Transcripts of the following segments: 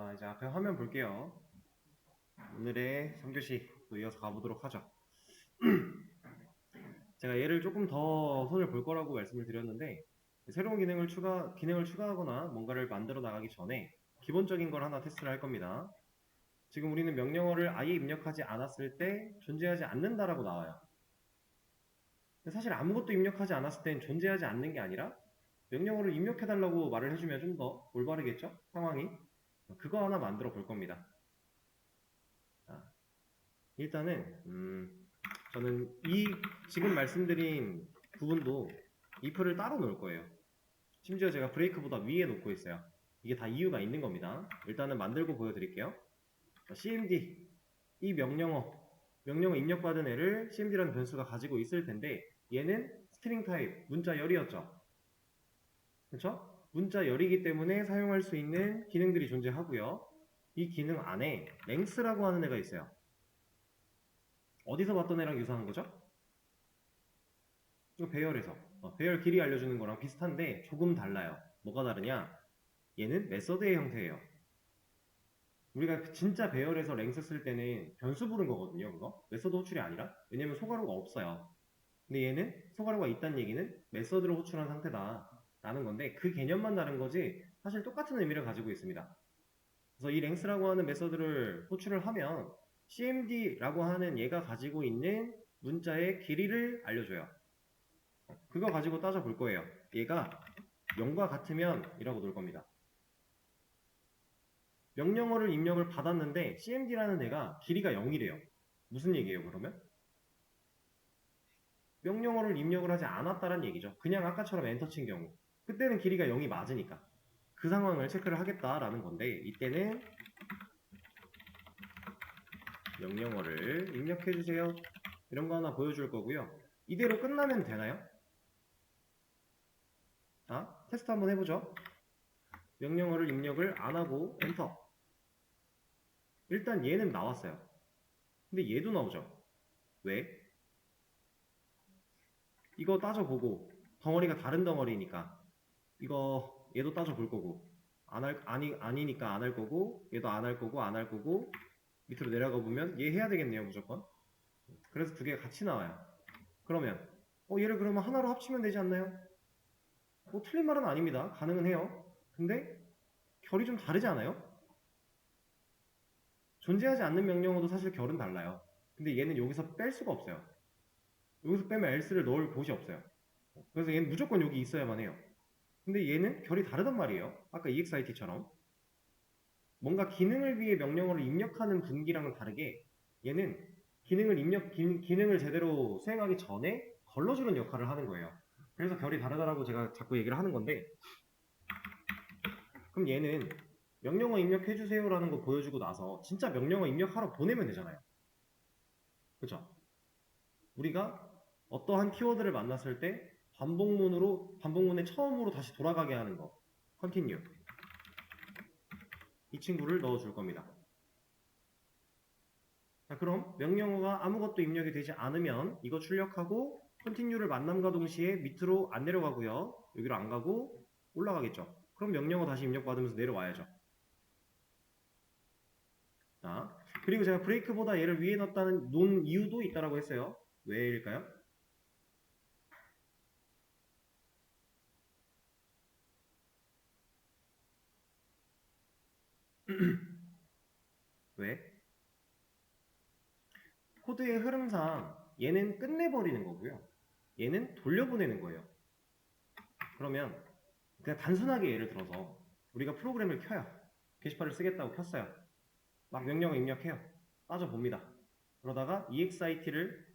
자, 이제 앞에 화면 볼게요. 오늘의 3교시 또 이어서 가보도록 하죠. 제가 얘를 조금 더 손을 볼 거라고 말씀을 드렸는데, 새로운 기능을 추가하거나 뭔가를 만들어 나가기 전에 기본적인 걸 하나 테스트를 할 겁니다. 지금 우리는 명령어를 아예 입력하지 않았을 때 존재하지 않는다라고 나와요. 근데 사실 아무것도 입력하지 않았을 땐 존재하지 않는 게 아니라 명령어를 입력해달라고 말을 해주면 좀 더 올바르겠죠? 상황이. 그거 하나 만들어 볼 겁니다. 자, 일단은 저는 지금 말씀드린 부분도 if를 따로 놓을 거예요. 심지어 제가 브레이크보다 위에 놓고 있어요. 이게 다 이유가 있는 겁니다. 일단은 만들고 보여드릴게요. cmd 이 명령어 입력받은 애를 cmd라는 변수가 가지고 있을 텐데 얘는 스트링 타입 문자 열이었죠. 그렇죠? 문자 열이기 때문에 사용할 수 있는 기능들이 존재하고요. 이 기능 안에 length라고 하는 애가 있어요. 어디서 봤던 애랑 유사한 거죠? 이거 배열에서 배열 길이 알려주는 거랑 비슷한데 조금 달라요. 뭐가 다르냐? 얘는 메서드의 형태예요. 우리가 진짜 배열에서 랭스 쓸 때는 변수 부른 거거든요. 그거 메서드 호출이 아니라. 왜냐면 소괄호가 없어요. 근데 얘는 소괄호가 있다는 얘기는 메서드를 호출한 상태다 라는 건데 그 개념만 다른 거지 사실 똑같은 의미를 가지고 있습니다. 그래서 이 랭스라고 하는 메서드를 호출을 하면 cmd라고 하는 얘가 가지고 있는 문자의 길이를 알려줘요. 그거 가지고 따져볼 거예요. 얘가 0과 같으면 이라고 놓을 겁니다. 명령어를 입력을 받았는데 cmd라는 애가 길이가 0이래요. 무슨 얘기예요 그러면? 명령어를 입력을 하지 않았다는 얘기죠. 그냥 아까처럼 엔터 친 경우 그때는 길이가 0이 맞으니까 그 상황을 체크를 하겠다라는 건데 이때는 명령어를 입력해주세요 이런 거 하나 보여줄 거고요. 이대로 끝나면 되나요? 자, 테스트 한번 해보죠. 명령어를 입력을 안하고 엔터. 일단 얘는 나왔어요. 근데 얘도 나오죠. 왜? 이거 따져보고 덩어리가 다른 덩어리니까 이거 얘도 따져볼 거고 아니니까 안 할 거고 얘도 안 할 거고 안 할 거고 밑으로 내려가 보면 얘 해야 되겠네요 무조건. 그래서 두 개가 같이 나와요. 그러면 얘를 그러면 하나로 합치면 되지 않나요? 뭐 틀린 말은 아닙니다. 가능은 해요. 근데 결이 좀 다르지 않아요? 존재하지 않는 명령어도 사실 결은 달라요. 근데 얘는 여기서 뺄 수가 없어요. 여기서 빼면 else를 넣을 곳이 없어요. 그래서 얘는 무조건 여기 있어야만 해요. 근데 얘는 결이 다르단 말이에요. 아까 exit처럼. 뭔가 기능을 위해 명령어를 입력하는 분기랑은 다르게 얘는 기능을 제대로 수행하기 전에 걸러주는 역할을 하는 거예요. 그래서 결이 다르다라고 제가 자꾸 얘기를 하는 건데 그럼 얘는 명령어 입력해주세요라는 거 보여주고 나서 진짜 명령어 입력하러 보내면 되잖아요. 그쵸? 우리가 어떠한 키워드를 만났을 때 반복문에 처음으로 다시 돌아가게 하는 거 continue 이 친구를 넣어줄 겁니다. 자, 그럼 명령어가 아무것도 입력이 되지 않으면 이거 출력하고 continue를 만남과 동시에 밑으로 안 내려가고요. 여기로 안 가고 올라가겠죠. 그럼 명령어 다시 입력받으면서 내려와야죠. 자, 그리고 제가 브레이크보다 얘를 위에 놓은 이유도 있다라고 했어요. 왜일까요? 왜? 코드의 흐름상 얘는 끝내버리는 거고요. 얘는 돌려보내는 거예요. 그러면 그냥 단순하게 예를 들어서 우리가 프로그램을 켜요. 게시판을 쓰겠다고 켰어요. 막 명령을 입력해요. 따져봅니다. 그러다가 exit를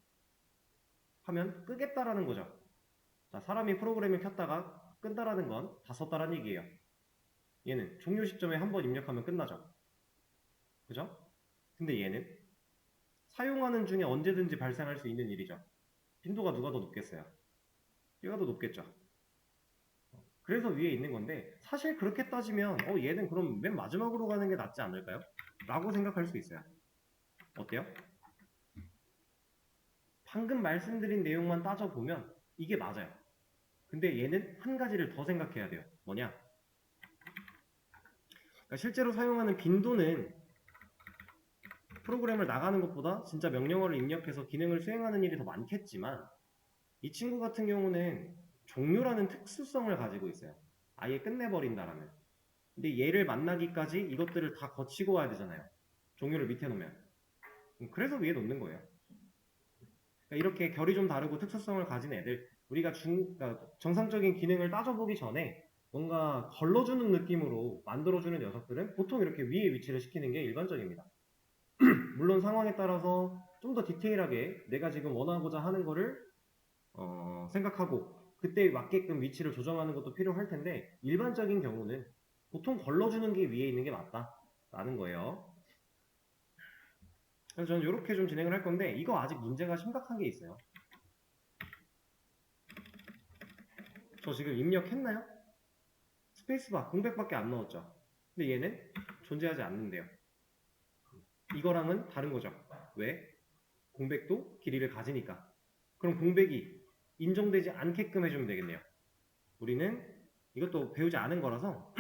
하면 끄겠다라는 거죠. 자, 사람이 프로그램을 켰다가 끈다라는 건 다 썼다라는 얘기예요. 얘는 종료 시점에 한 번 입력하면 끝나죠. 그죠? 근데 얘는 사용하는 중에 언제든지 발생할 수 있는 일이죠. 빈도가 누가 더 높겠어요? 얘가 더 높겠죠. 그래서 위에 있는 건데 사실 그렇게 따지면 얘는 그럼 맨 마지막으로 가는 게 낫지 않을까요? 라고 생각할 수 있어요. 어때요? 방금 말씀드린 내용만 따져보면 이게 맞아요. 근데 얘는 한 가지를 더 생각해야 돼요. 뭐냐? 그러니까 실제로 사용하는 빈도는 프로그램을 나가는 것보다 진짜 명령어를 입력해서 기능을 수행하는 일이 더 많겠지만 이 친구 같은 경우는 종류라는 특수성을 가지고 있어요. 아예 끝내버린다라는. 근데 얘를 만나기까지 이것들을 다 거치고 와야 되잖아요. 종류를 밑에 놓으면. 그래서 위에 놓는 거예요. 그러니까 이렇게 결이 좀 다르고 특수성을 가진 애들, 우리가 그러니까 정상적인 기능을 따져보기 전에 뭔가 걸러주는 느낌으로 만들어주는 녀석들은 보통 이렇게 위에 위치를 시키는 게 일반적입니다. 물론 상황에 따라서 좀 더 디테일하게 내가 지금 원하고자 하는 거를 생각하고 그때 맞게끔 위치를 조정하는 것도 필요할 텐데 일반적인 경우는 보통 걸러주는 게 위에 있는 게 맞다라는 거예요. 그래서 저는 이렇게 좀 진행을 할 건데 이거 아직 문제가 심각한 게 있어요. 저 지금 입력했나요? 스페이스바 공백밖에 안 넣었죠. 근데 얘는 존재하지 않는데요. 이거랑은 다른 거죠. 왜? 공백도 길이를 가지니까. 그럼 공백이 인정되지 않게끔 해주면 되겠네요. 우리는 이것도 배우지 않은 거라서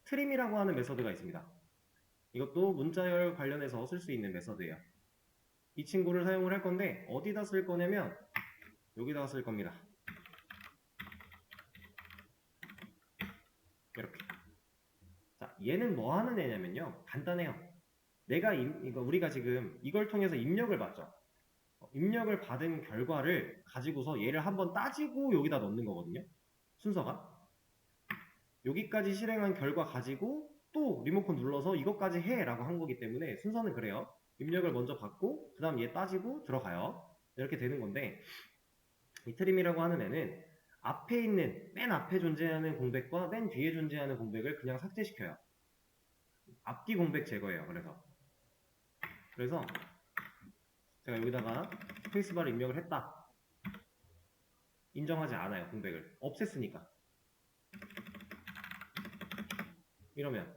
트림이라고 하는 메서드가 있습니다. 이것도 문자열 관련해서 쓸 수 있는 메서드예요. 이 친구를 사용을 할 건데 어디다 쓸 거냐면 여기다가 쓸 겁니다. 이렇게. 자, 얘는 뭐 하는 애냐면요. 간단해요. 우리가 지금 이걸 통해서 입력을 받죠. 입력을 받은 결과를 가지고서 얘를 한번 따지고 여기다 넣는 거거든요. 순서가. 여기까지 실행한 결과 가지고 또 리모컨 눌러서 이것까지 해 라고 한 거기 때문에 순서는 그래요. 입력을 먼저 받고 그 다음 얘 따지고 들어가요. 이렇게 되는 건데 이 트림이라고 하는 애는 앞에 있는 맨 앞에 존재하는 공백과 맨 뒤에 존재하는 공백을 그냥 삭제시켜요. 앞뒤 공백 제거예요. 그래서 제가 여기다가 스페이스바를 입력을 했다. 인정하지 않아요. 공백을. 없앴으니까. 이러면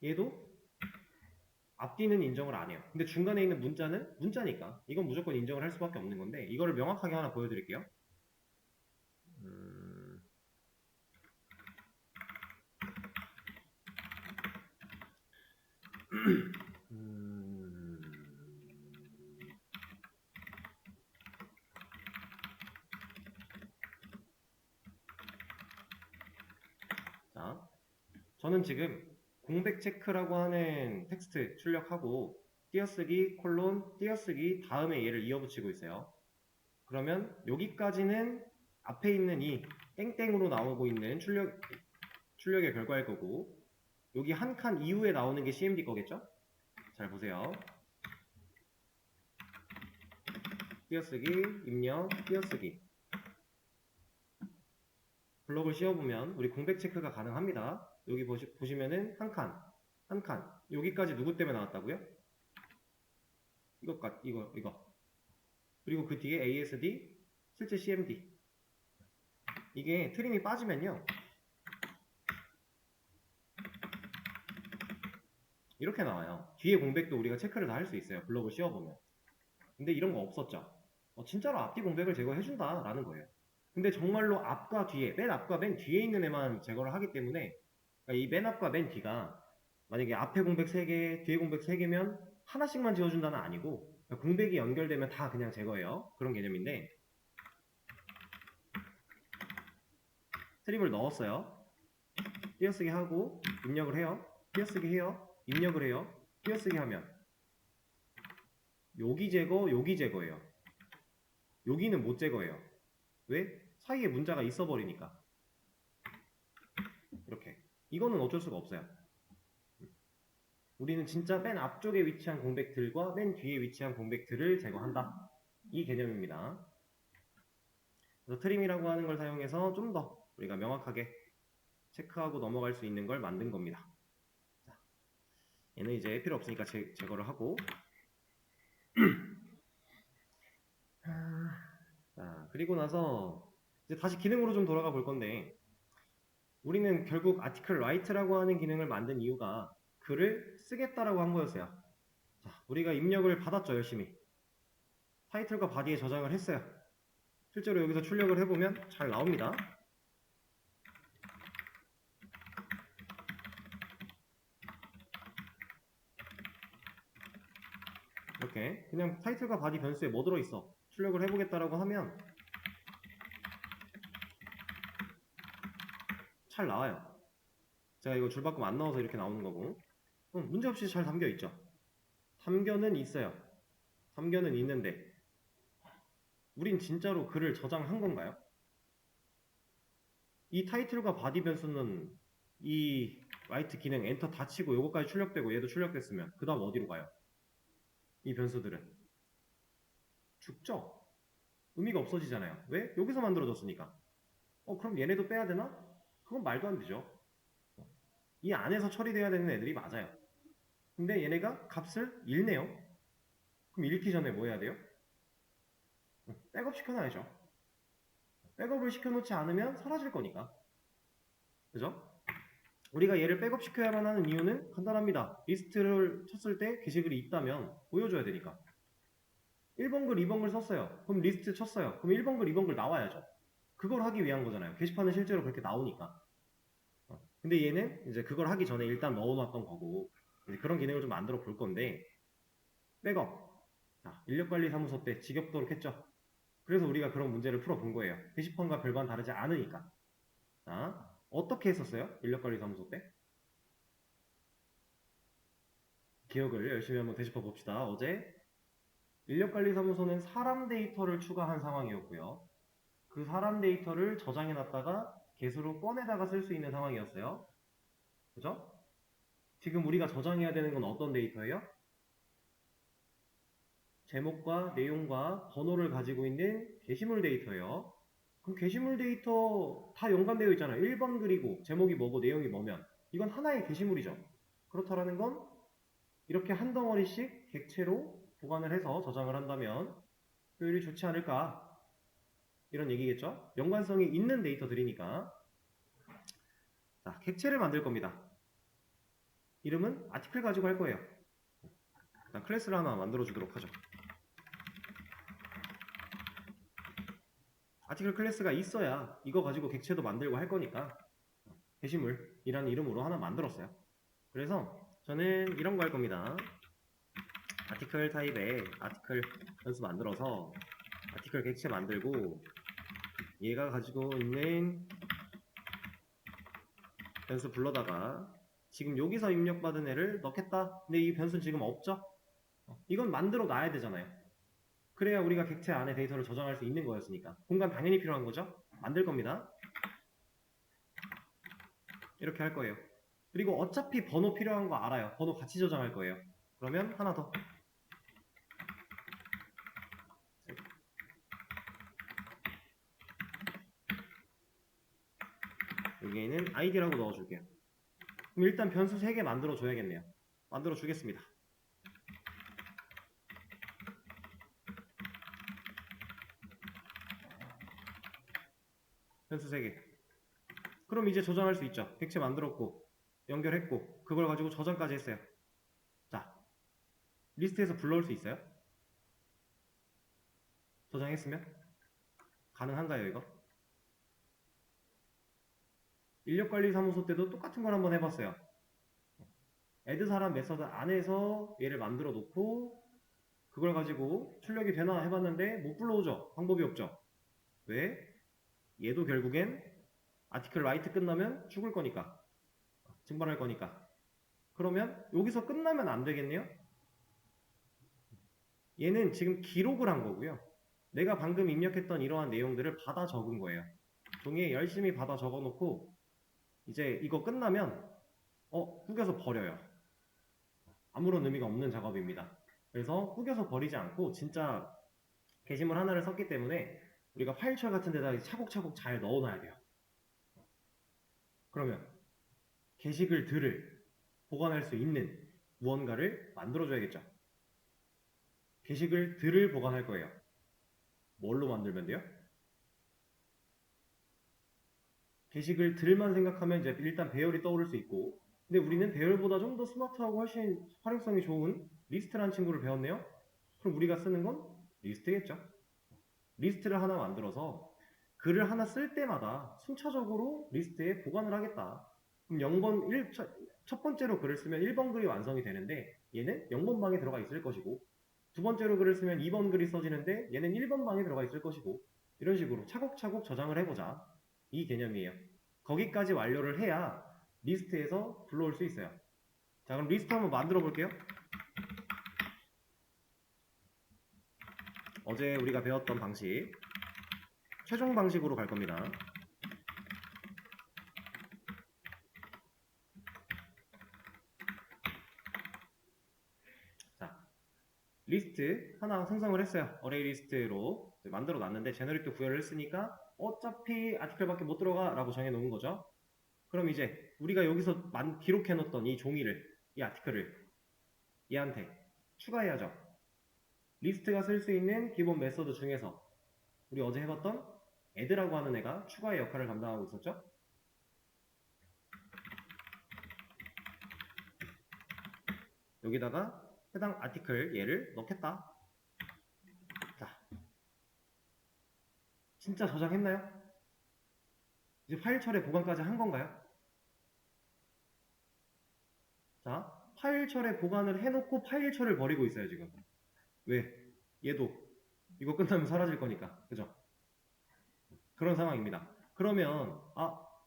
얘도 앞뒤는 인정을 안 해요. 근데 중간에 있는 문자는 문자니까 이건 무조건 인정을 할 수밖에 없는 건데 이거를 명확하게 하나 보여드릴게요. 자, 저는 지금 공백 체크라고 하는 텍스트 출력하고 띄어쓰기 콜론 띄어쓰기 다음에 얘를 이어붙이고 있어요. 그러면 여기까지는 앞에 있는 이 땡땡으로 나오고 있는 출력의 결과일 거고 여기 한 칸 이후에 나오는 게 CMD 거겠죠? 잘 보세요. 띄어쓰기, 입력, 띄어쓰기. 블록을 씌워보면 우리 공백 체크가 가능합니다. 여기 보시면은 한 칸. 여기까지 누구 때문에 나왔다고요? 이거. 그리고 그 뒤에 ASD, 실제 CMD. 이게 트림이 빠지면요. 이렇게 나와요. 뒤에 공백도 우리가 체크를 다 할 수 있어요. 블록을 씌워보면. 근데 이런 거 없었죠. 진짜로 앞뒤 공백을 제거해준다 라는 거예요. 근데 정말로 앞과 뒤에, 맨 앞과 맨 뒤에 있는 애만 제거를 하기 때문에 그러니까 이 맨 앞과 맨 뒤가 만약에 앞에 공백 3개, 뒤에 공백 3개면 하나씩만 지워준다는 아니고 공백이 연결되면 다 그냥 제거해요. 그런 개념인데 트립을 넣었어요. 띄어쓰기 하고 입력을 해요. 띄어쓰기 해요. 입력을 해요. 띄어쓰기 하면 여기 제거, 여기 제거예요. 여기는 못 제거해요. 왜? 사이에 문자가 있어 버리니까. 이렇게. 이거는 어쩔 수가 없어요. 우리는 진짜 맨 앞쪽에 위치한 공백들과 맨 뒤에 위치한 공백들을 제거한다. 이 개념입니다. 그래서 트림이라고 하는 걸 사용해서 좀 더 우리가 명확하게 체크하고 넘어갈 수 있는 걸 만든 겁니다. 자, 얘는 이제 필요 없으니까 제거를 하고 자, 그리고 나서 이제 다시 기능으로 좀 돌아가 볼 건데 우리는 결국 article write라고 하는 기능을 만든 이유가 글을 쓰겠다라고 한 거였어요. 자, 우리가 입력을 받았죠, 열심히. 타이틀과 바디에 저장을 했어요. 실제로 여기서 출력을 해보면 잘 나옵니다. 이렇게 그냥 타이틀과 바디 변수에 뭐 들어있어? 출력을 해보겠다라고 하면 잘 나와요. 제가 이거 줄바꿈 안 넣어서 이렇게 나오는 거고 문제없이 잘 담겨있죠. 담겨는 있어요. 담겨는 있는데 우린 진짜로 글을 저장한 건가요? 이 타이틀과 바디 변수는 이 라이트 기능 엔터 닫히고 요거까지 출력되고 얘도 출력됐으면 그 다음 어디로 가요? 이 변수들은 죽죠? 의미가 없어지잖아요. 왜? 여기서 만들어졌으니까. 그럼 얘네도 빼야 되나? 그건 말도 안 되죠. 이 안에서 처리돼야 되는 애들이 맞아요. 근데 얘네가 값을 읽네요. 그럼 읽기 전에 뭐 해야 돼요? 백업 시켜놔야죠. 백업을 시켜놓지 않으면 사라질 거니까. 그죠? 우리가 얘를 백업 시켜야만 하는 이유는 간단합니다. 리스트를 쳤을 때 게시글이 있다면 보여줘야 되니까. 1번 글, 2번 글 썼어요. 그럼 리스트 쳤어요. 그럼 1번 글, 2번 글 나와야죠. 그걸 하기 위한 거잖아요. 게시판은 실제로 그렇게 나오니까. 근데 얘는 이제 그걸 하기 전에 일단 넣어놨던 거고 이제 그런 기능을 좀 만들어 볼 건데 백업. 인력관리사무소 때 지겹도록 했죠. 그래서 우리가 그런 문제를 풀어본 거예요. 게시판과 별반 다르지 않으니까. 자, 어떻게 했었어요? 인력관리사무소 때? 기억을 열심히 한번 되짚어 봅시다. 어제 인력관리사무소는 사람 데이터를 추가한 상황이었고요. 그 사람 데이터를 저장해 놨다가 개수로 꺼내다가 쓸 수 있는 상황이었어요. 그죠? 지금 우리가 저장해야 되는 건 어떤 데이터예요? 제목과 내용과 번호를 가지고 있는 게시물 데이터예요. 그럼 게시물 데이터 다 연관되어 있잖아요. 1번 글이고 제목이 뭐고 내용이 뭐면 이건 하나의 게시물이죠. 그렇다라는 건 이렇게 한 덩어리씩 객체로 보관을 해서 저장을 한다면 효율이 좋지 않을까 이런 얘기겠죠. 연관성이 있는 데이터들이니까. 자, 객체를 만들 겁니다. 이름은 아티클 가지고 할 거예요. 일단 클래스를 하나 만들어 주도록 하죠. 아티클 클래스가 있어야 이거 가지고 객체도 만들고 할 거니까 게시물이라는 이름으로 하나 만들었어요. 그래서 저는 이런 거 할 겁니다. 아티클 타입에 아티클 변수 만들어서 아티클 객체 만들고 얘가 가지고 있는 변수 불러다가 지금 여기서 입력받은 애를 넣겠다. 근데 이 변수는 지금 없죠? 이건 만들어 놔야 되잖아요. 그래야 우리가 객체 안에 데이터를 저장할 수 있는 거였으니까. 공간 당연히 필요한 거죠? 만들 겁니다. 이렇게 할 거예요. 그리고 어차피 번호 필요한 거 알아요. 번호 같이 저장할 거예요. 그러면 하나 더. 여기에는 id라고 넣어줄게요. 그럼 일단 변수 3개 만들어 줘야겠네요. 만들어 주겠습니다. 변수 3개. 그럼 이제 저장할 수 있죠. 객체 만들었고 연결했고 그걸 가지고 저장까지 했어요. 자, 리스트에서 불러올 수 있어요? 저장했으면? 가능한가요 이거? 인력관리사무소 때도 똑같은 걸 한번 해봤어요. add 사람 메서드 안에서 얘를 만들어 놓고 그걸 가지고 출력이 되나 해봤는데 못 불러오죠. 방법이 없죠. 왜? 얘도 결국엔 아티클 라이트 끝나면 죽을 거니까. 증발할 거니까. 그러면 여기서 끝나면 안 되겠네요? 얘는 지금 기록을 한 거고요. 내가 방금 입력했던 이러한 내용들을 받아 적은 거예요. 종이에 열심히 받아 적어 놓고 이제 이거 끝나면 구겨서 버려요. 아무런 의미가 없는 작업입니다. 그래서 구겨서 버리지 않고 진짜 게시물 하나를 썼기 때문에 우리가 파일철 같은 데다 차곡차곡 잘 넣어놔야 돼요. 그러면 게시글들을 보관할 수 있는 무언가를 만들어줘야겠죠. 게시글들을 보관할 거예요. 뭘로 만들면 돼요? 게시글들만 생각하면 이제 일단 배열이 떠오를 수 있고 근데 우리는 배열보다 좀 더 스마트하고 훨씬 활용성이 좋은 리스트라는 친구를 배웠네요. 그럼 우리가 쓰는 건 리스트겠죠. 리스트를 하나 만들어서 글을 하나 쓸 때마다 순차적으로 리스트에 보관을 하겠다. 그럼 0번 첫 번째로 글을 쓰면 1번 글이 완성이 되는데 얘는 0번 방에 들어가 있을 것이고 두 번째로 글을 쓰면 2번 글이 써지는데 얘는 1번 방에 들어가 있을 것이고, 이런 식으로 차곡차곡 저장을 해보자, 이 개념이에요. 거기까지 완료를 해야 리스트에서 불러올 수 있어요. 자, 그럼 리스트 한번 만들어 볼게요. 어제 우리가 배웠던 방식, 최종 방식으로 갈 겁니다. 자, 리스트 하나 생성을 했어요. 어레이 리스트로 만들어 놨는데 제너레이트 구현을 했으니까 어차피 아티클밖에 못 들어가 라고 정해 놓은 거죠. 그럼 이제 우리가 여기서 기록해 놓던 이 종이를, 이 아티클을 얘한테 추가해야죠. 리스트가 쓸 수 있는 기본 메서드 중에서 우리 어제 해봤던 add라고 하는 애가 추가의 역할을 담당하고 있었죠. 여기다가 해당 아티클 얘를 넣겠다. 자, 진짜 저장했나요? 이제 파일 처리 보관까지 한 건가요? 자, 파일 처리 보관을 해놓고 파일 처리를 버리고 있어요 지금. 왜? 얘도 이거 끝나면 사라질 거니까, 그죠? 그런 상황입니다. 그러면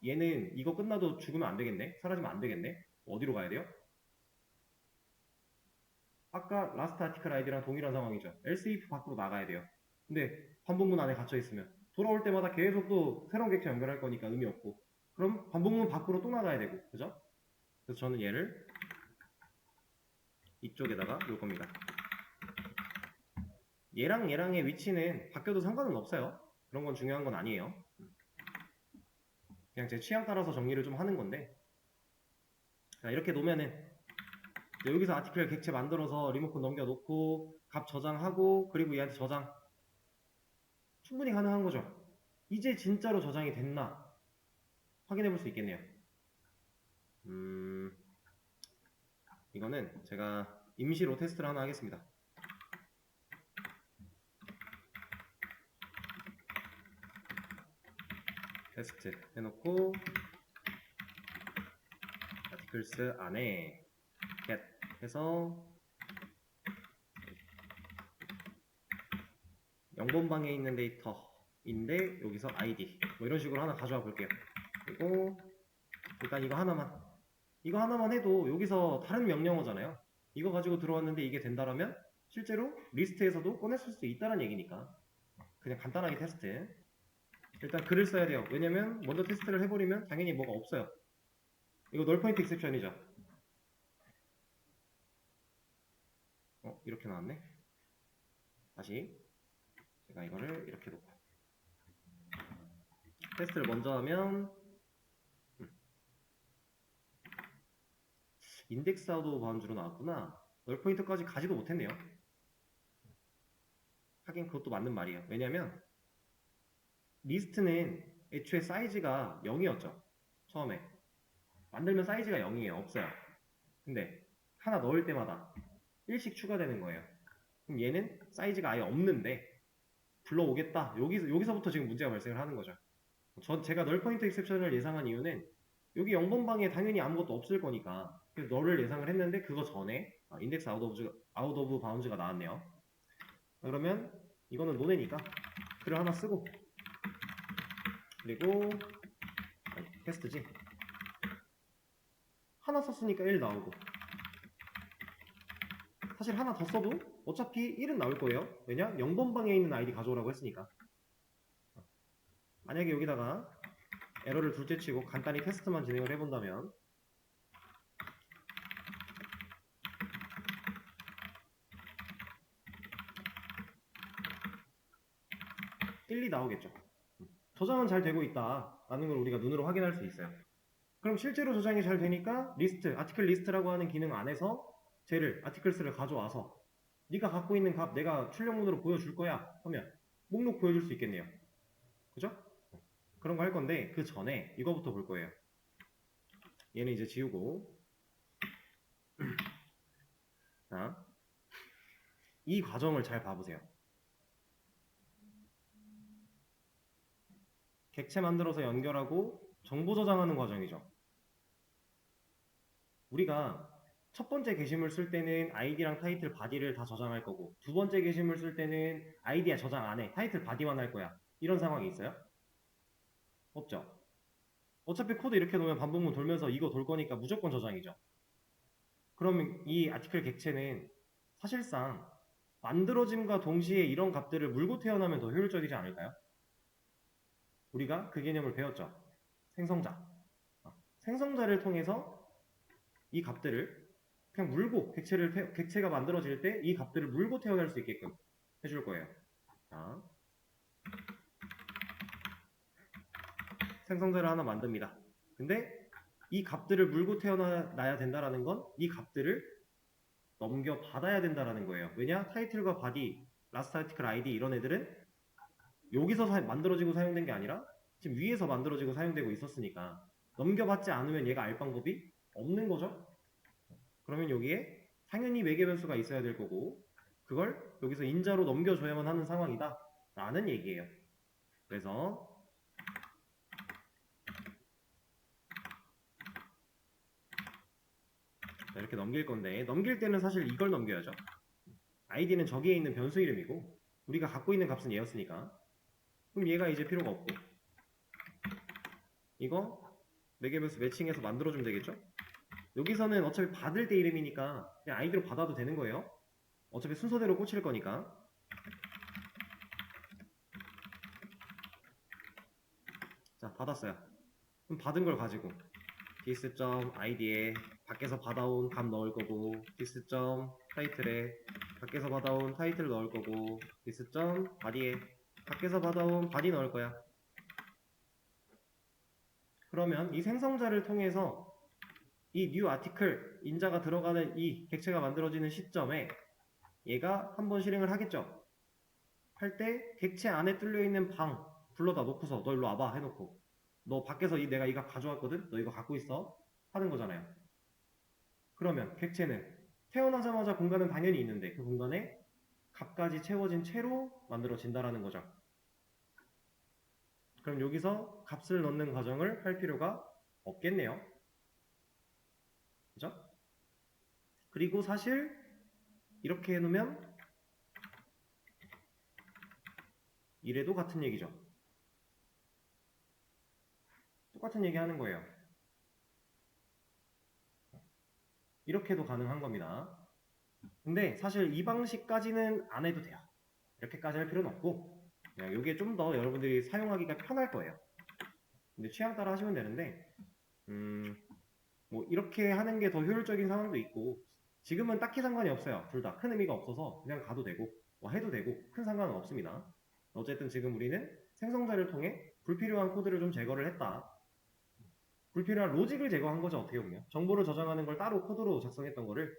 얘는 이거 끝나도 죽으면 안 되겠네, 사라지면 안 되겠네. 어디로 가야 돼요? 아까 라스트 아티클 아이디랑 동일한 상황이죠. else if 밖으로 나가야 돼요. 근데 반복문 안에 갇혀 있으면 돌아올 때마다 계속 또 새로운 객체 연결할 거니까 의미 없고, 그럼 반복문 밖으로 또 나가야 되고, 그죠? 그래서 저는 얘를 이쪽에다가 놓을 겁니다. 얘랑 얘랑의 위치는 바뀌어도 상관은 없어요. 그런 건 중요한 건 아니에요. 그냥 제 취향 따라서 정리를 좀 하는 건데, 자, 이렇게 놓으면은 여기서 아티클 객체 만들어서 리모컨 넘겨놓고 값 저장하고 그리고 얘한테 저장 충분히 가능한 거죠. 이제 진짜로 저장이 됐나 확인해 볼 수 있겠네요. 이거는 제가 임시로 테스트를 하나 하겠습니다. 테스트 해놓고 아티클스 안에 get 해서 0번방에 있는 데이터인데 여기서 id 뭐 이런 식으로 하나 가져와 볼게요. 그리고 일단 이거 하나만 해도 여기서 다른 명령어잖아요. 이거 가지고 들어왔는데 이게 된다라면 실제로 리스트에서도 꺼냈을 수 있다는 얘기니까 그냥 간단하게 테스트. 일단 글을 써야 돼요. 왜냐면 먼저 테스트를 해버리면 당연히 뭐가 없어요. 이거 널 포인트 익셉션이죠. 이렇게 나왔네. 다시 제가 이거를 이렇게 놓고 테스트를 먼저 하면 인덱스 아웃 오브 바운드로 나왔구나. 널 포인트까지 가지도 못했네요. 하긴 그것도 맞는 말이에요. 왜냐면 리스트는 애초에 사이즈가 0이었죠. 처음에 만들면 사이즈가 0이에요. 없어요. 근데 하나 넣을 때마다 1씩 추가되는 거예요. 그럼 얘는 사이즈가 아예 없는데 불러오겠다. 여기서부터 지금 문제가 발생을 하는 거죠. 제가 널 포인트 익셉션을 예상한 이유는 여기 0번 방에 당연히 아무것도 없을 거니까 그래서 널을 예상을 했는데 그거 전에 인덱스 아웃 오브 바운즈가 나왔네요. 그러면 이거는 노네니까 글을 하나 쓰고 그리고 테스트지 하나 썼으니까 1 나오고, 사실 하나 더 써도 어차피 1은 나올 거예요. 왜냐? 0번 방에 있는 아이디 가져오라고 했으니까. 만약에 여기다가 에러를 둘째 치고 간단히 테스트만 진행을 해본다면 1, 2 나오겠죠. 저장은 잘 되고 있다라는 걸 우리가 눈으로 확인할 수 있어요. 그럼 실제로 저장이 잘 되니까 리스트, 아티클 리스트라고 하는 기능 안에서 쟤를, 아티클스를 가져와서 네가 갖고 있는 값 내가 출력문으로 보여줄 거야 하면 목록 보여줄 수 있겠네요. 그죠? 그런 거 할 건데 그 전에 이거부터 볼 거예요. 얘는 이제 지우고 자, 이 과정을 잘 봐보세요. 객체 만들어서 연결하고 정보 저장하는 과정이죠. 우리가 첫 번째 게시물 쓸 때는 아이디랑 타이틀 바디를 다 저장할 거고 두 번째 게시물 쓸 때는 아이디야 저장 안 해. 타이틀 바디만 할 거야. 이런 상황이 있어요? 없죠. 어차피 코드 이렇게 놓으면 반복문 돌면서 이거 돌 거니까 무조건 저장이죠. 그러면 이 아티클 객체는 사실상 만들어짐과 동시에 이런 값들을 물고 태어나면 더 효율적이지 않을까요? 우리가 그 개념을 배웠죠. 생성자. 생성자를 통해서 이 값들을 그냥 물고 객체가 만들어질 때 이 값들을 물고 태어날 수 있게끔 해줄 거예요. 자, 생성자를 하나 만듭니다. 근데 이 값들을 물고 태어나야 된다라는 건 이 값들을 넘겨받아야 된다라는 거예요. 왜냐? 타이틀과 바디, 라스트 아티클 아이디 이런 애들은 여기서 만들어지고 사용된 게 아니라 지금 위에서 만들어지고 사용되고 있었으니까 넘겨받지 않으면 얘가 알 방법이 없는 거죠. 그러면 여기에 당연히 매개 변수가 있어야 될 거고 그걸 여기서 인자로 넘겨줘야만 하는 상황이다 라는 얘기예요. 그래서 이렇게 넘길 건데 넘길 때는 사실 이걸 넘겨야죠. 아이디는 저기에 있는 변수 이름이고 우리가 갖고 있는 값은 얘였으니까 그럼 얘가 이제 필요가 없고 이거 매개 변수 매칭해서 만들어주면 되겠죠? 여기서는 어차피 받을 때 이름이니까 그냥 아이디로 받아도 되는 거예요. 어차피 순서대로 꽂힐 거니까. 자, 받았어요. 그럼 받은 걸 가지고 dis.id에 밖에서 받아온 값 넣을 거고 dis.title에 밖에서 받아온 타이틀 넣을 거고 dis.body에 밖에서 받아온 body 넣을 거야. 그러면 이 생성자를 통해서 이 new article 인자가 들어가는 이 객체가 만들어지는 시점에 얘가 한번 실행을 하겠죠. 할 때 객체 안에 뚫려있는 방 불러다 놓고서 너 일로 와봐 해놓고 너 밖에서 내가 이거 가져왔거든? 너 이거 갖고 있어? 하는 거잖아요. 그러면 객체는 태어나자마자 공간은 당연히 있는데 그 공간에 값까지 채워진 채로 만들어진다라는 거죠. 그럼 여기서 값을 넣는 과정을 할 필요가 없겠네요. 그죠? 그리고 사실 이렇게 해놓으면 이래도 같은 얘기죠. 똑같은 얘기 하는 거예요. 이렇게도 가능한 겁니다. 근데 사실 이 방식까지는 안 해도 돼요. 이렇게까지 할 필요는 없고 그냥 이게 좀 더 여러분들이 사용하기가 편할 거예요. 근데 취향 따라 하시면 되는데 뭐 이렇게 하는 게 더 효율적인 상황도 있고 지금은 딱히 상관이 없어요. 둘 다 큰 의미가 없어서 그냥 가도 되고 뭐 해도 되고 큰 상관은 없습니다. 어쨌든 지금 우리는 생성자를 통해 불필요한 코드를 좀 제거를 했다. 불필요한 로직을 제거한 거죠. 어떻게 보면 정보를 저장하는 걸 따로 코드로 작성했던 거를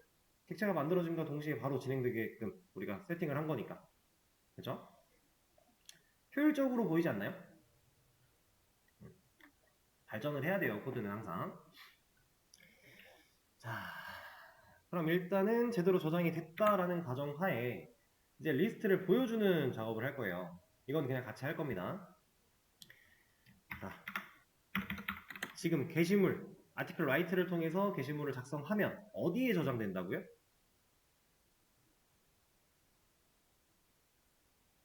객체가 만들어짐과 동시에 바로 진행되게끔 우리가 세팅을 한 거니까 그죠? 효율적으로 보이지 않나요? 발전을 해야 돼요. 코드는 항상. 자, 그럼 일단은 제대로 저장이 됐다라는 가정하에 이제 리스트를 보여주는 작업을 할 거예요. 이건 그냥 같이 할 겁니다. 자, 지금 게시물, 아티클 라이트를 통해서 게시물을 작성하면 어디에 저장된다고요?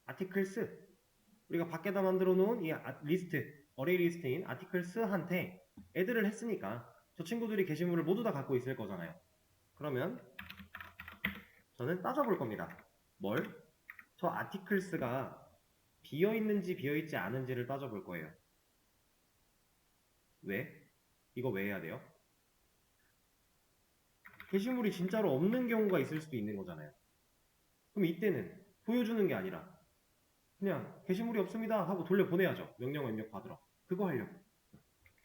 아티클스. 우리가 밖에다 만들어 놓은 이 리스트, 어레이 리스트인 아티클스한테 애드를 했으니까 저 친구들이 게시물을 모두 다 갖고 있을 거잖아요. 그러면 저는 따져볼 겁니다. 뭘? 저 아티클스가 비어있는지 비어있지 않은지를 따져볼 거예요. 왜? 이거 왜 해야 돼요? 게시물이 진짜로 없는 경우가 있을 수도 있는 거잖아요. 그럼 이때는 보여주는 게 아니라 그냥 게시물이 없습니다 하고 돌려보내야죠. 명령어 입력 받으러. 그거 하려고.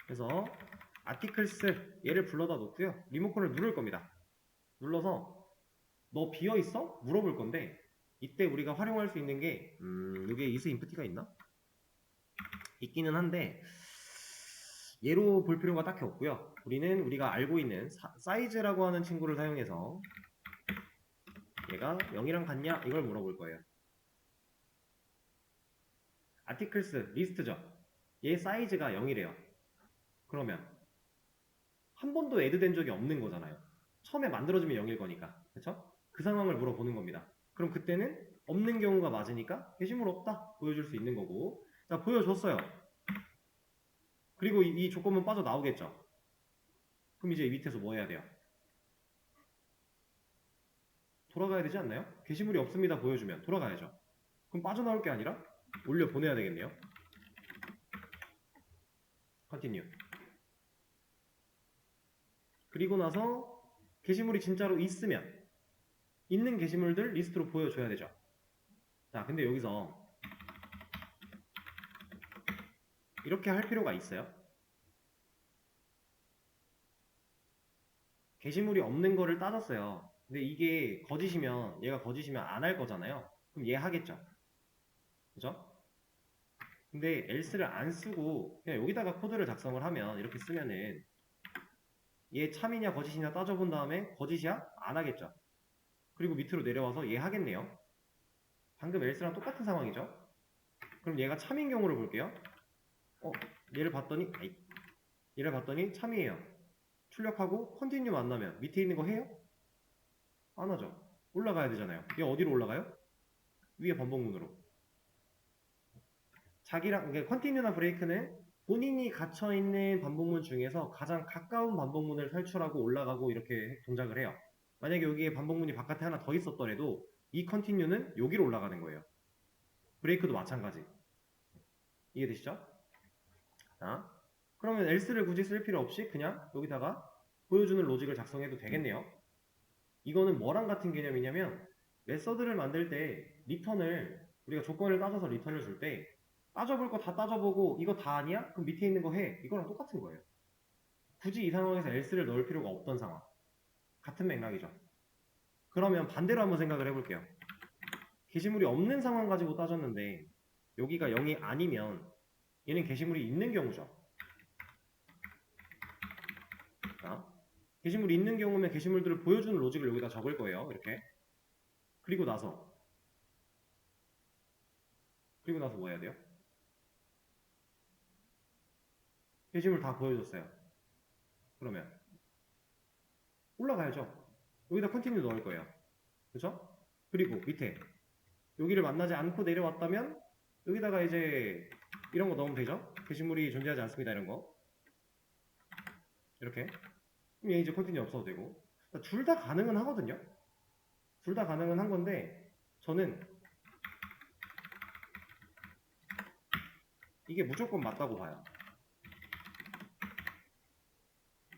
그래서 아티클스 얘를 불러다 놓고요. 리모컨을 누를 겁니다. 눌러서 너 비어있어? 물어볼 건데 이때 우리가 활용할 수 있는 게 여기에 is 인프티가 있나? 있기는 한데 얘로 볼 필요가 딱히 없고요. 우리는 우리가 알고 있는 사이즈라고 하는 친구를 사용해서 얘가 0이랑 같냐? 이걸 물어볼 거예요. 아티클스 리스트죠. 얘 사이즈가 0이래요. 그러면 한 번도 애드된 적이 없는 거잖아요. 처음에 만들어지면 0일 거니까. 그쵸? 그 상황을 물어보는 겁니다. 그럼 그때는 없는 경우가 맞으니까 게시물 없다 보여줄 수 있는 거고. 자, 보여줬어요. 그리고 이 조건문 빠져나오겠죠. 그럼 이제 밑에서 뭐 해야 돼요? 돌아가야 되지 않나요? 게시물이 없습니다 보여주면 돌아가야죠. 그럼 빠져나올 게 아니라 올려 보내야 되겠네요. 컨티뉴. 그리고 나서 게시물이 진짜로 있으면 있는 게시물들 리스트로 보여줘야 되죠. 자, 근데 여기서 이렇게 할 필요가 있어요. 게시물이 없는 거를 따졌어요. 근데 이게 거짓이면 얘가 거짓이면 안 할 거잖아요. 그럼 얘 하겠죠. 그죠? 근데 else를 안 쓰고 그냥 여기다가 코드를 작성을 하면 이렇게 쓰면은 얘 참이냐 거짓이냐 따져본 다음에 거짓이야? 안 하겠죠. 그리고 밑으로 내려와서 얘 하겠네요. 방금 else랑 똑같은 상황이죠. 그럼 얘가 참인 경우를 볼게요. 얘를 봤더니 얘를 봤더니 참이에요. 출력하고 컨티뉴 만나면 밑에 있는 거 해요? 안 하죠. 올라가야 되잖아요. 얘 어디로 올라가요? 위에 반복문으로. 자기랑 그러니까 컨티뉴나 브레이크는 본인이 갇혀있는 반복문 중에서 가장 가까운 반복문을 탈출하고 올라가고 이렇게 동작을 해요. 만약에 여기에 반복문이 바깥에 하나 더 있었더라도 이 컨티뉴는 여기로 올라가는 거예요. 브레이크도 마찬가지. 이해되시죠? 자, 그러면 else를 굳이 쓸 필요 없이 그냥 여기다가 보여주는 로직을 작성해도 되겠네요. 이거는 뭐랑 같은 개념이냐면 메서드를 만들 때 리턴을 우리가 조건을 따져서 리턴을 줄 때 따져볼 거 다 따져보고 이거 다 아니야? 그럼 밑에 있는 거 해. 이거랑 똑같은 거예요. 굳이 이 상황에서 else를 넣을 필요가 없던 상황. 같은 맥락이죠. 그러면 반대로 한번 생각을 해볼게요. 게시물이 없는 상황 가지고 따졌는데 여기가 0이 아니면 얘는 게시물이 있는 경우죠. 자, 게시물이 있는 경우면 게시물들을 보여주는 로직을 여기다 적을 거예요. 이렇게. 그리고 나서 뭐 해야 돼요? 게시물 다 보여줬어요. 그러면 올라가야죠. 여기다 컨티뉴 넣을 거예요. 그죠? 그리고 밑에 여기를 만나지 않고 내려왔다면 여기다가 이제 이런 거 넣으면 되죠? 게시물이 존재하지 않습니다. 이런 거. 이렇게. 그럼 얘 이제 컨티뉴 없어도 되고. 둘 다 가능은 하거든요. 둘 다 가능은 한 건데 저는 이게 무조건 맞다고 봐요.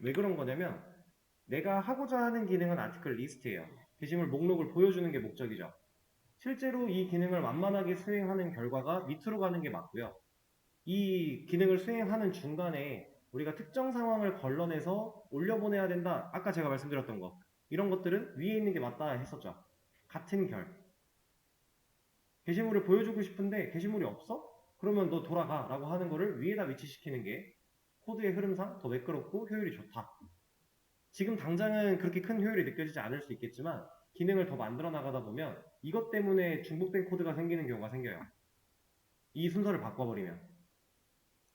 왜 그런 거냐면 내가 하고자 하는 기능은 아티클 리스트예요. 게시물 목록을 보여주는 게 목적이죠. 실제로 이 기능을 완만하게 수행하는 결과가 밑으로 가는 게 맞고요. 이 기능을 수행하는 중간에 우리가 특정 상황을 걸러내서 올려보내야 된다. 아까 제가 말씀드렸던 거. 이런 것들은 위에 있는 게 맞다 했었죠. 같은 결. 게시물을 보여주고 싶은데 게시물이 없어? 그러면 너 돌아가 라고 하는 거를 위에다 위치시키는 게 코드의 흐름상 더 매끄럽고 효율이 좋다. 지금 당장은 그렇게 큰 효율이 느껴지지 않을 수 있겠지만 기능을 더 만들어 나가다 보면 이것 때문에 중복된 코드가 생기는 경우가 생겨요. 이 순서를 바꿔버리면.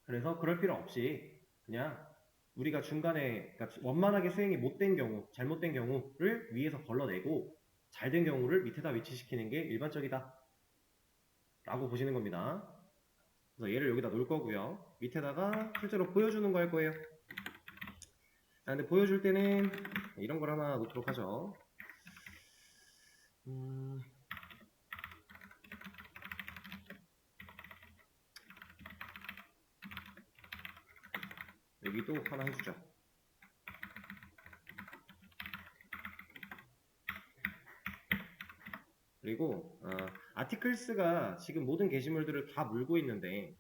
그래서 그럴 필요 없이 그냥 우리가 중간에 그러니까 원만하게 수행이 못된 경우, 잘못된 경우를 위에서 걸러내고 잘된 경우를 밑에다 위치시키는 게 일반적이다 라고 보시는 겁니다. 그래서 얘를 여기다 놓을 거고요. 밑에다가 실제로 보여주는 거 할 거예요. 근데 보여줄 때는 이런 걸 하나 놓도록 하죠. 여기도 하나 해주죠. 그리고 아티클스가 지금 모든 게시물들을 다 물고 있는데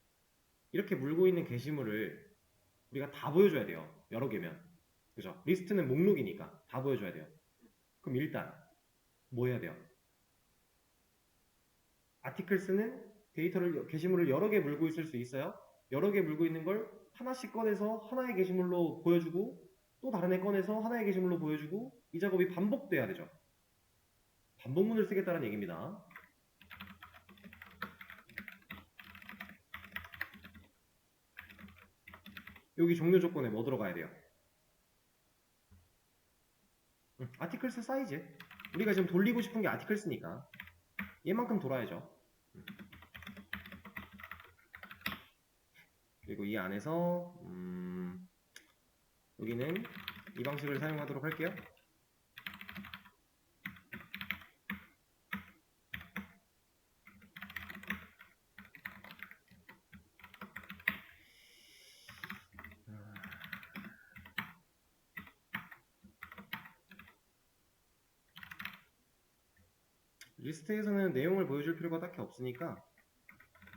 이렇게 물고 있는 게시물을 우리가 다 보여줘야 돼요. 여러 개면. 그죠? 리스트는 목록이니까 다 보여줘야 돼요. 그럼 일단 뭐 해야 돼요? 아티클스는 데이터를 게시물을 여러 개 물고 있을 수 있어요. 여러 개 물고 있는 걸 하나씩 꺼내서 하나의 게시물로 보여주고 또 다른 애 꺼내서 하나의 게시물로 보여주고 이 작업이 반복돼야 되죠. 반복문을 쓰겠다는 얘기입니다. 여기 종료 조건에 뭐 들어가야 돼요? 아티클스 사이즈. 우리가 지금 돌리고 싶은 게 아티클스니까 얘만큼 돌아야죠. 그리고 이 안에서 여기는 이 방식을 사용하도록 할게요. 리스트에서는 내용을 보여줄 필요가 딱히 없으니까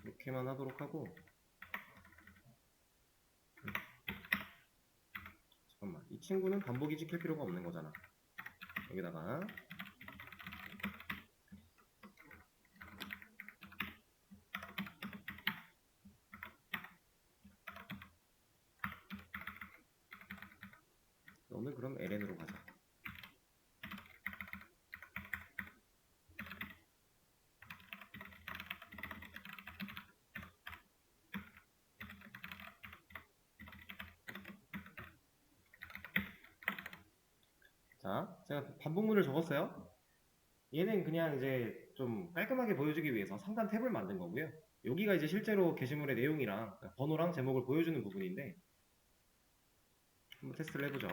이렇게만 하도록 하고, 잠깐만, 이 친구는 반복이 지킬 필요가 없는 거잖아. 여기다가 너는 그럼 ln으로 가자. 자, 제가 반복문을 적었어요. 얘는 그냥 이제 좀 깔끔하게 보여주기 위해서 상단 탭을 만든 거고요. 여기가 이제 실제로 게시물의 내용이랑 번호랑 제목을 보여주는 부분인데, 한번 테스트를 해보죠.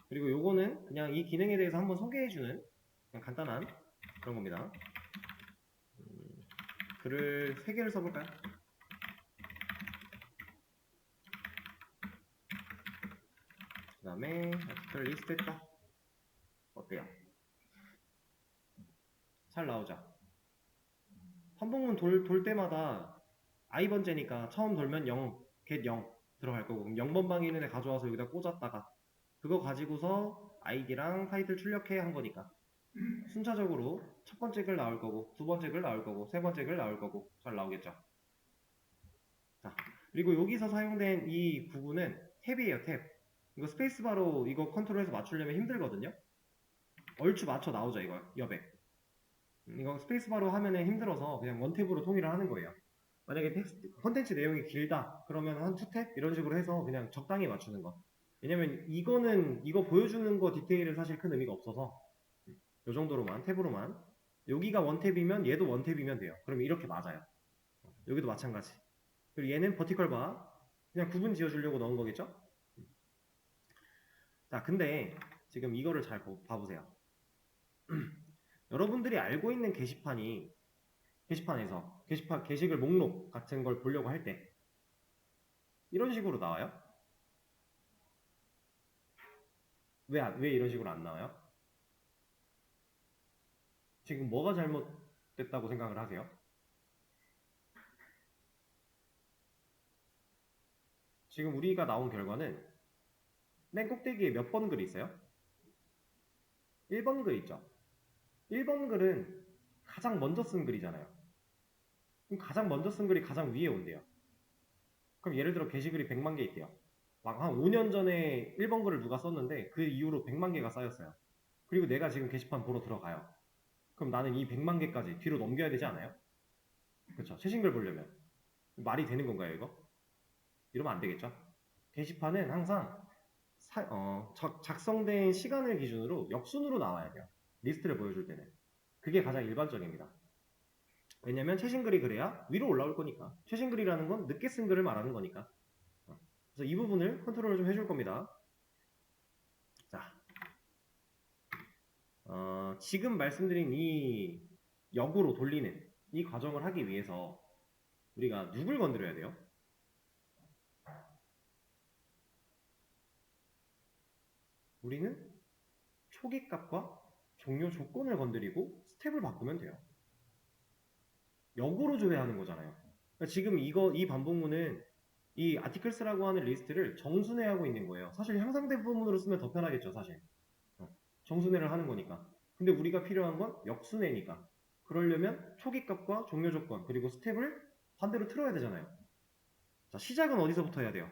그리고 요거는 그냥 이 기능에 대해서 한번 소개해주는 그냥 간단한 그런 겁니다. 글을 3개를 써볼까요? 그 다음에 아티클 리스트 했다. 어때요? 잘 나오죠? 반복문 돌 때마다 i 번째니까 처음 돌면 0, get 0 들어갈 거고, 0번 방에 있는 애 가져와서 여기다 꽂았다가 그거 가지고서 아이디랑 타이틀 출력해 한 거니까 순차적으로 첫 번째 글 나올 거고, 두 번째 글 나올 거고, 세 번째 글 나올 거고 잘 나오겠죠. 자, 그리고 여기서 사용된 이 구분은 탭이에요. 탭. 이거 스페이스바로 이거 컨트롤해서 맞추려면 힘들거든요. 얼추 맞춰 나오죠. 이거 여백. 이거 스페이스바로 하면은 힘들어서 그냥 원탭으로 통일을 하는 거예요. 만약에 컨텐츠 내용이 길다 그러면 한 2탭 이런 식으로 해서 그냥 적당히 맞추는 거. 왜냐면 이거는 이거 보여주는 거 디테일은 사실 큰 의미가 없어서 요 정도로만, 탭으로만. 여기가 원탭이면 얘도 원탭이면 돼요. 그럼 이렇게 맞아요. 여기도 마찬가지. 그리고 얘는 버티컬 바 그냥 구분 지어주려고 넣은 거겠죠? 자, 근데 지금 이거를 잘 봐보세요. 여러분들이 알고 있는 게시판에서 게시글 목록 같은 걸 보려고 할 때 이런 식으로 나와요? 왜 이런 식으로 안 나와요? 지금 뭐가 잘못됐다고 생각을 하세요? 지금 우리가 나온 결과는 맨 꼭대기에 몇 번 글이 있어요? 1번 글 있죠? 1번 글은 가장 먼저 쓴 글이잖아요. 그럼 가장 먼저 쓴 글이 가장 위에 온대요. 그럼 예를 들어 게시글이 100만 개 있대요. 막 한 5년 전에 1번 글을 누가 썼는데 그 이후로 100만 개가 쌓였어요. 그리고 내가 지금 게시판 보러 들어가요. 그럼 나는 이 100만 개까지 뒤로 넘겨야 되지 않아요? 그렇죠. 최신 글 보려면. 말이 되는 건가요, 이거? 이러면 안 되겠죠? 게시판은 항상 작성된 시간을 기준으로 역순으로 나와야 돼요. 리스트를 보여줄 때는. 그게 가장 일반적입니다. 왜냐면 최신 글이 그래야 위로 올라올 거니까. 최신 글이라는 건 늦게 쓴 글을 말하는 거니까. 그래서 이 부분을 컨트롤을 좀 해줄 겁니다. 자, 지금 말씀드린 이 역으로 돌리는 이 과정을 하기 위해서 우리가 누굴 건드려야 돼요? 우리는 초기값과 종료 조건을 건드리고 스텝을 바꾸면 돼요. 역으로 조회하는 거잖아요. 그러니까 지금 이 반복문은 이 아티클스라고 하는 리스트를 정순회하고 있는 거예요. 사실 향상된 부분으로 쓰면 더 편하겠죠, 사실. 정순회를 하는 거니까. 근데 우리가 필요한 건 역순회니까. 그러려면 초기값과 종료 조건 그리고 스텝을 반대로 틀어야 되잖아요. 자, 시작은 어디서부터 해야 돼요?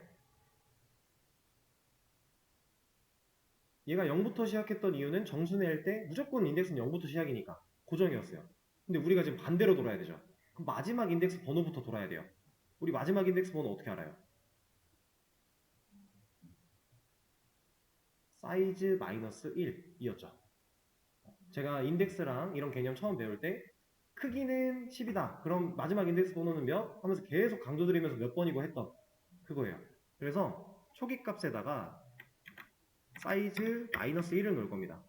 얘가 0부터 시작했던 이유는 정순회일 때 무조건 인덱스는 0부터 시작이니까 고정이었어요. 근데 우리가 지금 반대로 돌아야 되죠. 그럼 마지막 인덱스 번호부터 돌아야 돼요. 우리 마지막 인덱스 번호 어떻게 알아요? 사이즈 마이너스 1이었죠. 제가 인덱스랑 이런 개념 처음 배울 때 크기는 10이다. 그럼 마지막 인덱스 번호는 몇? 하면서 계속 강조드리면서 몇 번이고 했던 그거예요. 그래서 초기 값에다가 사이즈 마이너스 1을 넣을 겁니다.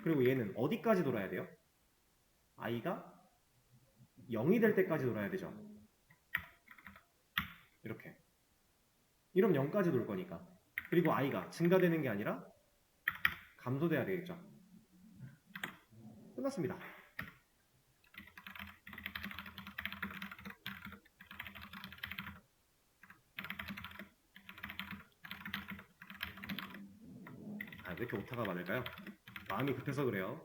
그리고 얘는 어디까지 돌아야 돼요? i가 0이 될 때까지 돌아야 되죠. 이렇게. 이러면 0까지 돌 거니까. 그리고 i가 증가되는 게 아니라 감소돼야 되겠죠. 끝났습니다. 왜 이렇게 오타가 많을까요? 마음이 급해서 그래요.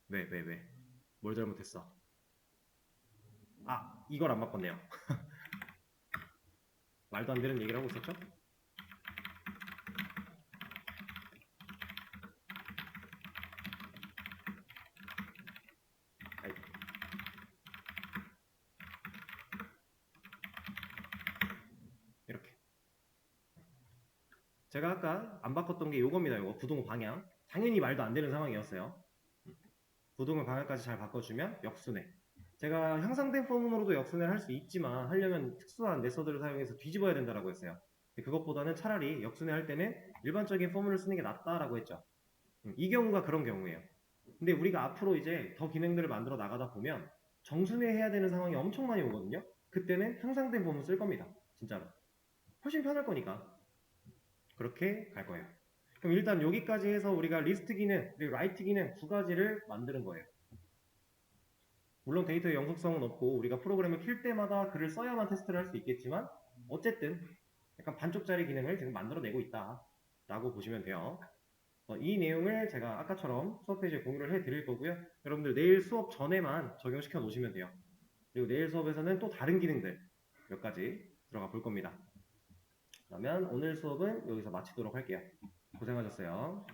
왜? 뭘 잘못했어? 이걸 안 바꿨네요. 말도 안 되는 얘기를 하고 있었죠? 아이. 이렇게. 제가 아까 안 바꿨던 게 요겁니다. 요거 부동 방향. 당연히 말도 안 되는 상황이었어요. 부동의 방향까지 잘 바꿔주면 역순회. 제가 향상된 폼으로도 역순회를 할 수 있지만 하려면 특수한 메서드를 사용해서 뒤집어야 된다고 했어요. 그것보다는 차라리 역순회 할 때는 일반적인 폼을 쓰는 게 낫다라고 했죠. 이 경우가 그런 경우예요. 근데 우리가 앞으로 이제 더 기능들을 만들어 나가다 보면 정순회 해야 되는 상황이 엄청 많이 오거든요. 그때는 향상된 폼을 쓸 겁니다. 진짜로. 훨씬 편할 거니까. 그렇게 갈 거예요. 그럼 일단 여기까지 해서 우리가 리스트 기능, 그리고 라이트 기능 두 가지를 만드는 거예요. 물론 데이터의 영속성은 없고 우리가 프로그램을 킬 때마다 글을 써야만 테스트를 할 수 있겠지만 어쨌든 약간 반쪽짜리 기능을 지금 만들어내고 있다 라고 보시면 돼요. 이 내용을 제가 아까처럼 수업 페이지에 공유를 해드릴 거고요. 여러분들 내일 수업 전에만 적용시켜 놓으시면 돼요. 그리고 내일 수업에서는 또 다른 기능들 몇 가지 들어가 볼 겁니다. 그러면 오늘 수업은 여기서 마치도록 할게요. 고생하셨어요.